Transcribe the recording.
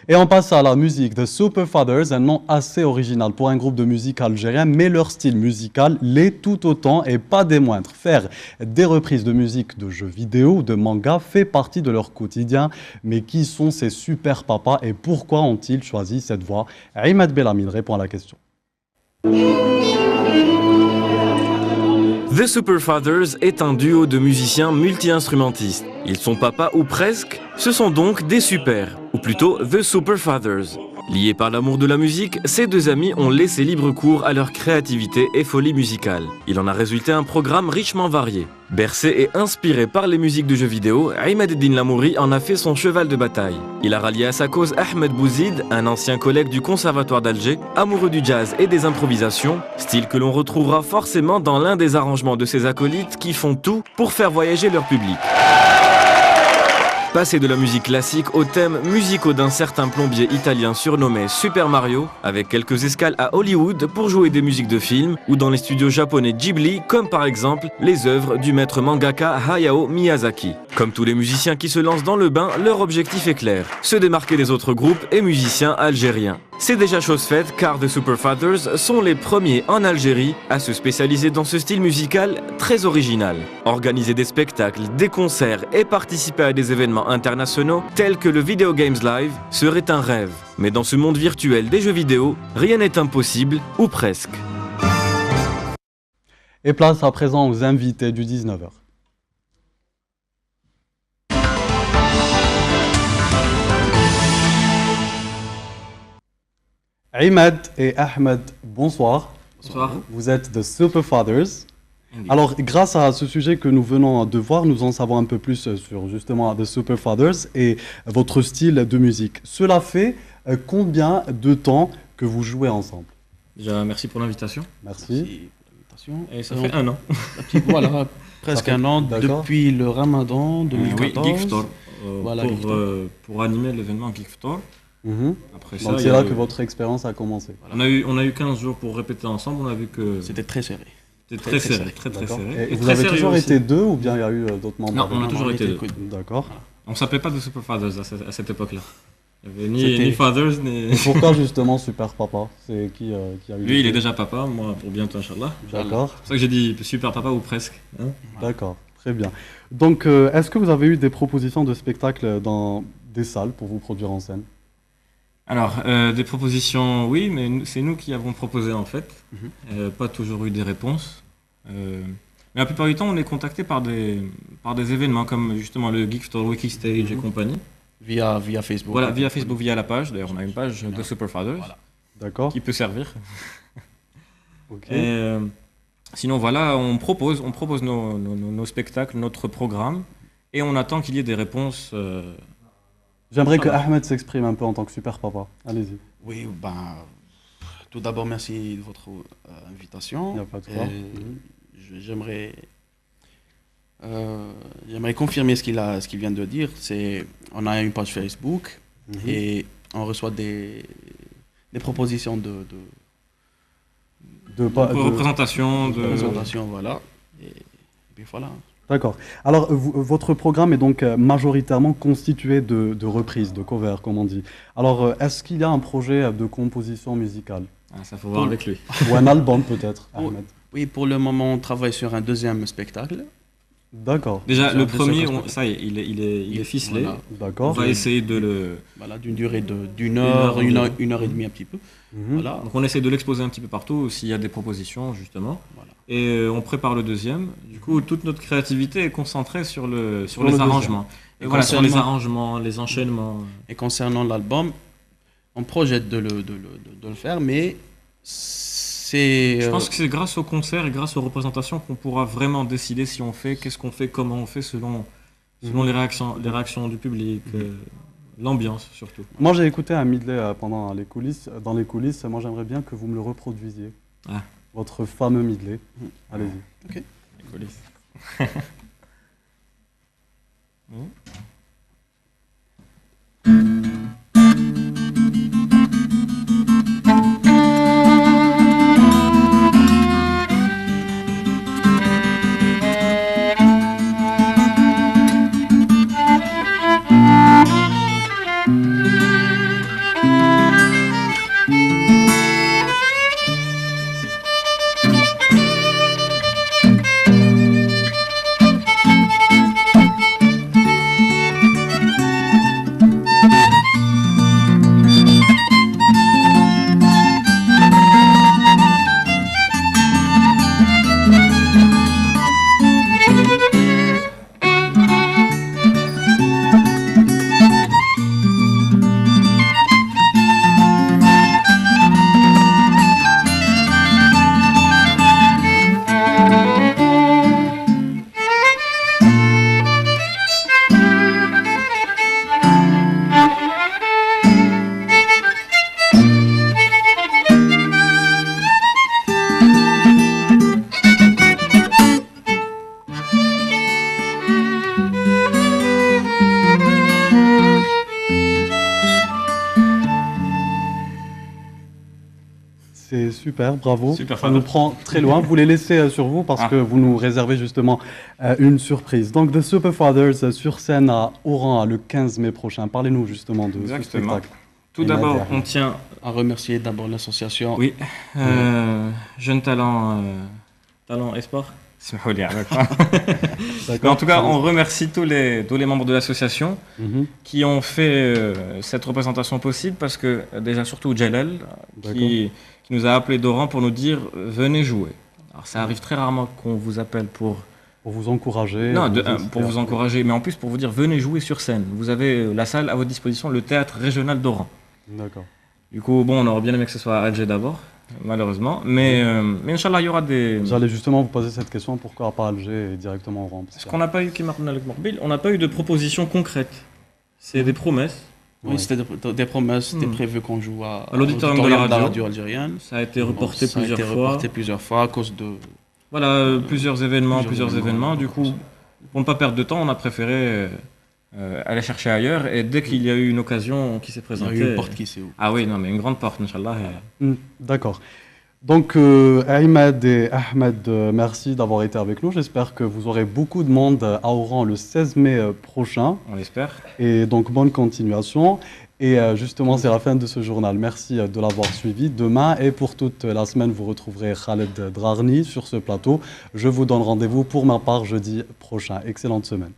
Et on passe à la musique. The Superfathers, un nom assez original pour un groupe de musique algérien, mais leur style musical l'est tout autant et pas des moindres. Faire des reprises de musique de jeux vidéo ou de manga fait partie de leur quotidien. Mais qui sont ces super papas et pourquoi ont-ils choisi cette voie? Imad Belamine répond à la question. The Superfathers est un duo de musiciens multi-instrumentistes. Ils sont papas ou presque, ce sont donc des super, ou plutôt The Superfathers. Liés par l'amour de la musique, ces deux amis ont laissé libre cours à leur créativité et folie musicale. Il en a résulté un programme richement varié. Bercé et inspiré par les musiques de jeux vidéo, Imad Eddine Lamouri en a fait son cheval de bataille. Il a rallié à sa cause Ahmed Bouzid, un ancien collègue du Conservatoire d'Alger, amoureux du jazz et des improvisations, style que l'on retrouvera forcément dans l'un des arrangements de ses acolytes qui font tout pour faire voyager leur public. Passer de la musique classique aux thèmes musicaux d'un certain plombier italien surnommé Super Mario, avec quelques escales à Hollywood pour jouer des musiques de films, ou dans les studios japonais Ghibli, comme par exemple les œuvres du maître mangaka Hayao Miyazaki. Comme tous les musiciens qui se lancent dans le bain, leur objectif est clair, se démarquer des autres groupes et musiciens algériens. C'est déjà chose faite car The Superfathers sont les premiers en Algérie à se spécialiser dans ce style musical très original. Organiser des spectacles, des concerts et participer à des événements internationaux tels que le Video Games Live serait un rêve. Mais dans ce monde virtuel des jeux vidéo, rien n'est impossible, ou presque. Et place à présent aux invités du 19h. Imad et Ahmed, bonsoir. Bonsoir. Vous êtes The Superfathers. Alors, grâce à ce sujet que nous venons de voir, nous en savons un peu plus sur justement The Superfathers et votre style de musique. Cela fait combien de temps que vous jouez ensemble? Déjà, merci pour l'invitation. Merci. Et ça fait un an. Voilà, presque un an depuis le Ramadan 2014. Oui, Geekftor. Voilà, pour animer l'événement Geekftor. Après ça, c'est là que votre expérience a commencé. On a eu 15 jours pour répéter ensemble, on a vu que... C'était très serré. C'était très serré, très serré. Et vous avez toujours été deux ou bien il y a eu d'autres membres? Non, on a toujours été deux. D'accord. On ne s'appelait pas The Superfathers à cette époque-là. Il n'y avait ni Fathers, ni... Et pourquoi justement Super Papa? C'est qui a eu... Lui, il est déjà papa, moi pour bientôt, Inch'Allah. D'accord. C'est pour ça que j'ai dit Super Papa ou presque. Hein. D'accord, très bien. Donc, est-ce que vous avez eu des propositions de spectacles dans des salles pour vous produire en scène? Alors, des propositions, oui, mais c'est nous qui avons proposé en fait. Pas toujours eu des réponses. Mais la plupart du temps, on est contacté par des événements comme justement le Geekftor Wikistage et compagnie. Via Facebook. Voilà, via Facebook, via la page. D'ailleurs, on a une page de Superfathers. Voilà. D'accord. Qui peut servir. Ok. Et, sinon, voilà, on propose nos spectacles, notre programme, et on attend qu'il y ait des réponses. J'aimerais que Ahmed s'exprime un peu en tant que Super Papa. Allez-y. Oui, tout d'abord, merci de votre invitation. Il n'y a pas de quoi. J'aimerais confirmer ce qu'il vient de dire. On a une page Facebook et on reçoit des propositions de représentation. Voilà. Et puis voilà. D'accord. Alors, votre programme est donc majoritairement constitué de reprises, de covers, comme on dit. Alors, est-ce qu'il y a un projet de composition musicale? Ça faut voir avec lui. Ou un album peut-être, Ahmed? Oui, pour le moment, on travaille sur un deuxième spectacle. D'accord. Déjà, le premier, ça y est, il est ficelé. Voilà. D'accord. On va essayer de le... Voilà, d'une durée d'une heure, une heure et demie un petit peu. Voilà. Donc on essaie de l'exposer un petit peu partout s'il y a des propositions, justement. Voilà. Et on prépare le deuxième. Du coup, toute notre créativité est concentrée sur les arrangements. Et voilà, sur les arrangements, les enchaînements. Et concernant l'album, on projette de le faire, mais je pense que c'est grâce aux concerts et grâce aux représentations qu'on pourra vraiment décider si on fait, qu'est-ce qu'on fait, comment on fait, selon les réactions du public, l'ambiance surtout. Moi j'ai écouté un medley dans les coulisses. Moi j'aimerais bien que vous me le reproduisiez. Ah. Votre fameux medley. Allez-y. Ok. Les coulisses. C'est super, bravo. Super Ça fun. nous prend très loin. Vous les laissez sur vous parce que vous nous réservez justement une surprise. Donc, The Superfathers sur scène à Oran le 15 mai prochain. Parlez-nous justement de ce Exactement. spectacle. Tout d'abord, on tient, À remercier d'abord l'association. oui, Jeunes Talents, Talent et Sport. Mais D'accord. en tout cas, on remercie tous les membres de l'association Mhm. qui ont fait cette représentation possible parce que déjà surtout Jalal qui nous a appelé d'Oran pour nous dire venez jouer. Alors ça arrive très rarement qu'on vous appelle pour Pour vous encourager. non, inciter pour vous à- encourager, mais en plus pour vous dire venez jouer sur scène. Vous avez la salle à votre disposition, le théâtre régional d'Oran. D'accord. Du coup, bon, on aurait bien aimé que ce soit à Alger d'abord, malheureusement, mais Inch'Allah, il y aura des... J'allais justement vous poser cette question, pourquoi pas Alger et directement Oran parce Ce que- qu'on n'a pas eu, qui marque avec Morbil, on n'a pas eu de propositions concrètes. C'est des promesses. Oui, Ouais. c'était des promesses, c'était Hmm. prévu qu'on joue à l'auditorium de la radio. algérienne. Ça a été reporté Ça a plusieurs été fois. reporté plusieurs fois à cause de... Voilà, plusieurs événements. Du coup, Ça. pour ne pas perdre de temps, on a préféré aller chercher ailleurs. Et dès qu'il y a eu une occasion qui s'est Il y présentée... a eu une porte qui s'est ouverte. Ah oui, non, mais une grande porte, Inch'Allah. D'accord. Donc, Ahmed et Ahmed, merci d'avoir été avec nous. J'espère que vous aurez beaucoup de monde à Oran le 16 mai prochain. On l'espère. Et donc, bonne continuation. Et justement, c'est la fin de ce journal. Merci de l'avoir suivi. Demain et pour toute la semaine, vous retrouverez Khaled Drarni sur ce plateau. Je vous donne rendez-vous pour ma part jeudi prochain. Excellente semaine.